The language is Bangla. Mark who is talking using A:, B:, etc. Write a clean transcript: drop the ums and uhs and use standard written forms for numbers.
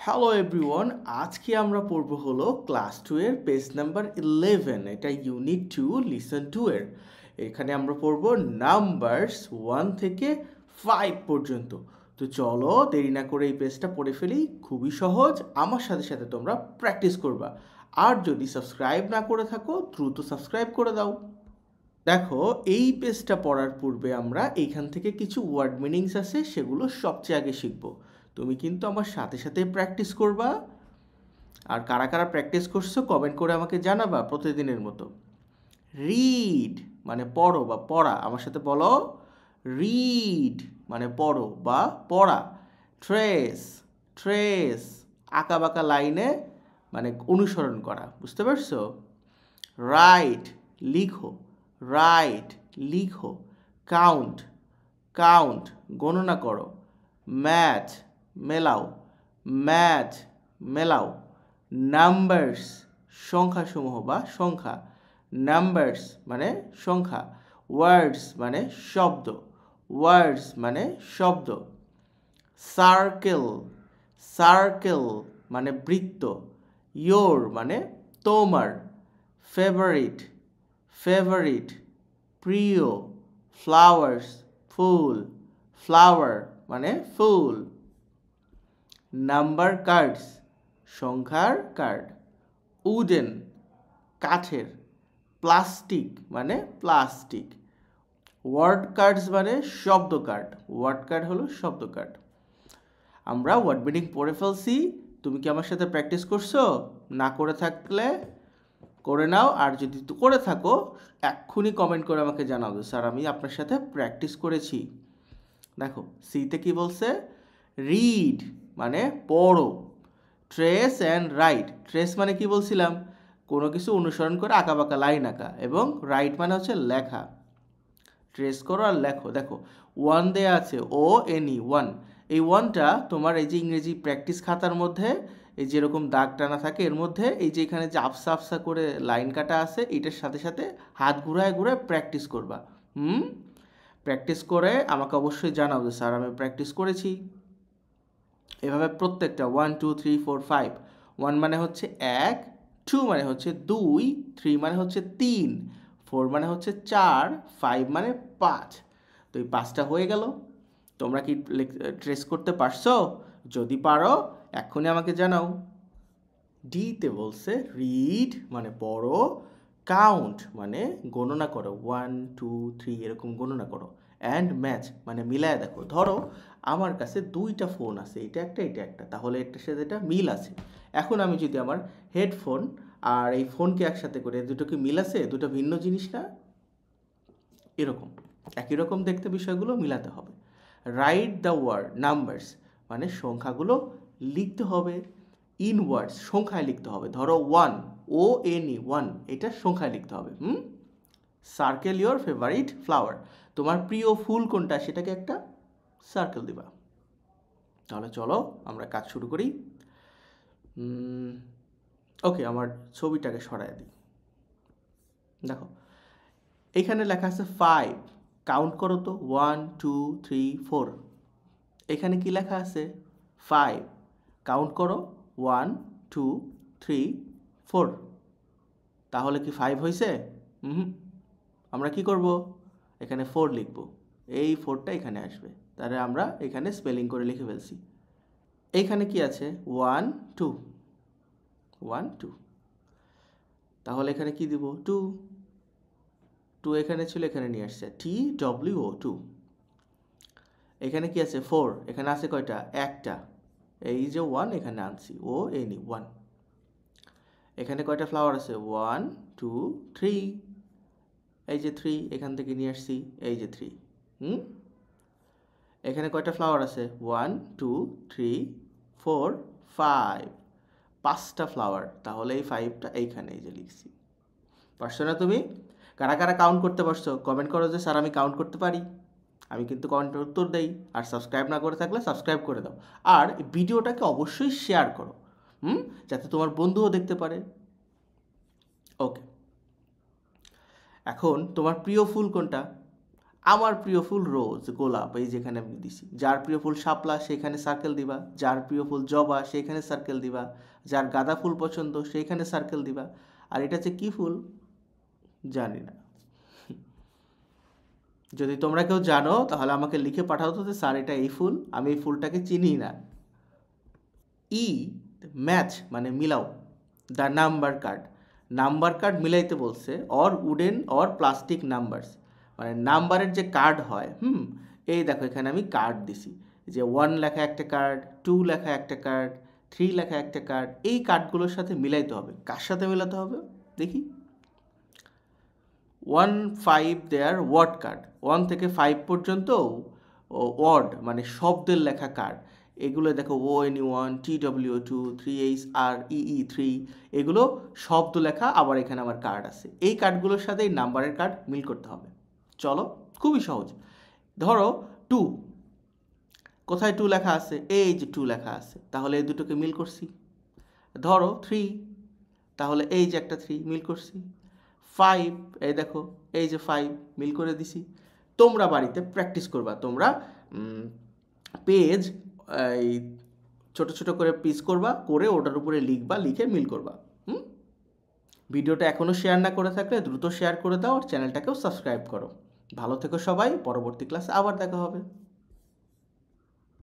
A: হ্যালো এভরিওয়ান, আজকে আমরা পড়ব হলো ক্লাস 2 এর পেজ নাম্বার 11। এটা ইউনিট 2 লিসন 2 এর। এখানে আমরা পড়ব নাম্বারস 1 থেকে 5 পর্যন্ত। তো চলো দেরি না করে এই পেজটা পড়ে ফেলি। খুবই সহজ, আমার সাথে সাথে তোমরা প্র্যাকটিস করবা। আর যদি সাবস্ক্রাইব না করে থাকো দ্রুত সাবস্ক্রাইব করে দাও। দেখো, এই পেজটা পড়ার পূর্বে আমরা এইখান থেকে কিছু ওয়ার্ড মিনিংস আছে, সেগুলো সবচেয়ে আগে শিখব। তুমি কিন্তু আমার সাথে সাথে প্র্যাকটিস করবা। আর কারা কারা প্র্যাকটিস করছো কমেন্ট করে আমাকে জানাবা প্রতিদিনের মতো। রিড মানে পড়ো বা পড়া, আমার সাথে বলো। রিড মানে পড়ো বা পড়া। ট্রেস, ট্রেস আঁকা বাঁকা লাইনে মানে অনুসরণ করা, বুঝতে পারছো? রাইট লিখো, রাইট লিখো। কাউন্ট, কাউন্ট গণনা করো। ম্যাচ মেলাও, ম্যাচ মেলাও। নাম্বারস সংখ্যাসমূহ বা সংখ্যা। নাম্বারস মানে সংখ্যা। ওয়ার্ডস মানে শব্দ, ওয়ার্ডস মানে শব্দ। সার্কেল, সার্কেল মানে বৃত্ত। ইয়োর মানে তোমার। ফেভারিট, ফেভারিট প্রিয়। ফ্লাওয়ার্স ফুল, ফ্লাওয়ার মানে ফুল। নাম্বার কার্ডস সংখ্যার কার্ড। উডেন কাঠের। প্লাস্টিক মানে প্লাস্টিক। ওয়ার্ড কার্ডস মানে শব্দ কার্ড। ওয়ার্ড কার্ড হলো শব্দ কার্ড। আমরা ওয়ার্ড মিনিং পড়ে ফেলছি। তুমি কি আমার সাথে প্র্যাকটিস করছো? না করে থাকলে করে নাও, আর যদি করে থাকো এক্ষুনি কমেন্ট করে আমাকে জানাও যে স্যার আমি আপনার সাথে প্র্যাকটিস করেছি। দেখো সিতে কি বলছে? রিড মানে পড়ো। Trace and right. ট্রেস মানে কি বলছিলাম? কোনো কিছু অনুসরণ করে আঁকা বাঁকা লাইন আঁকা, এবং রাইট মানে হচ্ছে লেখা। ট্রেস করো আর লেখো। দেখো ওয়ান দেয়া আছে, ও এন ই, ওয়ান। এই ওয়ানটা তোমার এই যে ইংরেজি প্র্যাকটিস খাতার মধ্যে এই যেরকম দাগ টানা থাকে এর মধ্যে এই যে এখানে যে আফসা আফসা করে লাইন কাটা আছে, এটার সাথে সাথে হাত ঘুরায় ঘুরায় প্র্যাকটিস করবা। প্র্যাকটিস করে আমাকে অবশ্যই জানাও যে স্যার আমি প্র্যাকটিস করেছি। এভাবে প্রত্যেকটা 1 2 3 4 5। 1 মানে হচ্ছে 1, 2 মানে হচ্ছে 2, 3 মানে হচ্ছে 3, 4 মানে হচ্ছে 4, 5 মানে 5। তো এই 5টা হয়ে গেল। তোমরা কি ট্রেস করতে পারছো? যদি পারো এক্ষুনি আমাকে জানাও। ডিতে বলছে রিড মানে পড়ো। কাউন্ট মানে গণনা করো, 1 2 3 এরকম গণনা করো। অ্যান্ড ম্যাচ মানে মিলায় দেখো। ধরো আমার কাছে দুইটা ফোন আছে, এটা একটা এটা একটা, তাহলে এটার সাথে এটা মিল আছে। এখন আমি যদি আমার হেডফোন আর এই ফোনকে একসাথে করে, দুটো কি মিল আছে? দুটো ভিন্ন জিনিস না? এরকম একই রকম দেখতে বিষয়গুলো মিলাতে হবে। রাইট দ্য ওয়ার্ড নাম্বারস মানে সংখ্যাগুলো লিখতে হবে। ইন ওয়ার্ডস সংখ্যায় লিখতে হবে। ধরো 1, ও এন ই, 1 এটা সংখ্যায় লিখতে হবে। সার্কেল ইওর ফেভারিট ফ্লাওয়ার, তোমার প্রিয় ফুল কোনটা সেটাকে একটা সার্কেল দিবা। তাহলে চলো আমরা কাজ শুরু করি। ওকে, আমার ছবিটাকে সরাই দিই। দেখো এইখানে লেখা আছে 5। কাউন্ট করো তো, 1 2 3 4। এখানে কি লেখা আছে? 5। কাউন্ট করো, 1 2 3 4। তাহলে কি 5 হয়েছে? আমরা কি করব? এখানে 4 লিখব। এই 4টা এখানে আসবে, তাহলে আমরা এখানে স্পেলিং করে লিখে ফেলছি। এইখানে কি আছে? 1 2, 1 2। তাহলে এখানে কি দিব? 2। 2 এখানে ছিল, এখানে নিয়ে আসছে, TWO 2। এখানে কি আছে? 4। এখানে আছে কয়টা? একটা। এই যে 1 এখানে আনছি, ও এনি 1। এখানে কয়টা ফ্লাওয়ার আছে? 1 2 3। এই যে 3 এখান থেকে নিয়ে আসছি, এই যে 3। এখানে কয়টা ফ্লাওয়ার আছে? 1 2 3 4 5। 5টা ফ্লাওয়ার। তাহলে এই 5টা এইখানে এই যে লিখছি। পারছো না তুমি? কারা কারা কাউন্ট করতে পারছো কমেন্ট করো যে স্যার আমি কাউন্ট করতে পারি। আমি কিন্তু কমেন্টের উত্তর দেই। আর সাবস্ক্রাইব না করে থাকলে সাবস্ক্রাইব করে দাও। আর ভিডিওটাকে অবশ্যই শেয়ার করো, যাতে তোমার বন্ধুও দেখতে পারে। ওকে, এখন তোমার প্রিয় ফুল কোনটা? আমার প্রিয় ফুল রোজ, গোলাপ, এই যেখানে আমি দিছি। যার প্রিয় ফুল শাপলা সেখানে সার্কেল দিবা, যার প্রিয় ফুল জবা সেইখানে সার্কেল দিবা, যার গাঁদা ফুল পছন্দ সেইখানে সার্কেল দিবা। আর এটা হচ্ছে কি ফুল জানি না। যদি তোমরা কেউ জানো তাহলে আমাকে লিখে পাঠাও তো, যে স্যার এটা এই ফুল, আমি এই ফুলটাকে চিনি না। ই, ম্যাচ মানে মিলাও। The number card, number card মিলাইতে বলছে, or wooden or plastic numbers, মানে নাম্বারের যে কার্ড হয়। এই দেখো এখানে আমি কার্ড দিছি, যে 1 লেখা একটা কার্ড, 2 লেখা একটা কার্ড, 3 লেখা একটা কার্ড। এই কার্ডগুলোর সাথে মিলাইতে হবে। কার সাথে মিলাতে হবে দেখি। 1, 5 দেয়ার ওয়ার্ড কার্ড, 1 থেকে 5 পর্যন্ত ওয়ার্ড মানে শব্দের লেখা কার্ড। এগুলো দেখো ONE1, TW2, 3HR, EE3, এগুলো শব্দ লেখা। আবার এখানে আমার কার্ড আছে, এই কার্ডগুলোর সাথে এই নাম্বারের কার্ড মিল করতে হবে। চলো, খুবই সহজ। ধরো 2, কোথায় 2 লেখা আছে? এই যে 2 লেখা আছে, তাহলে এই দুটোকে মিল করছি। ধরো 3, তাহলে এই যে একটা 3 মিল করছি। 5, এই দেখো এই যে 5 মিল করে দিছি। তোমরা বাড়িতে প্র্যাকটিস করবা। তোমরা পেজ এই ছোট ছোট করে পিস করবা, করে ওটার উপরে লিখবা, লিখে মিল করবা। ভিডিওটা এখনও শেয়ার না করে থাকলে দ্রুত শেয়ার করে দাও, আর চ্যানেলটাকেও সাবস্ক্রাইব করো। ভালো থেকো সবাই, পরবর্তী ক্লাসে আবার দেখা হবে।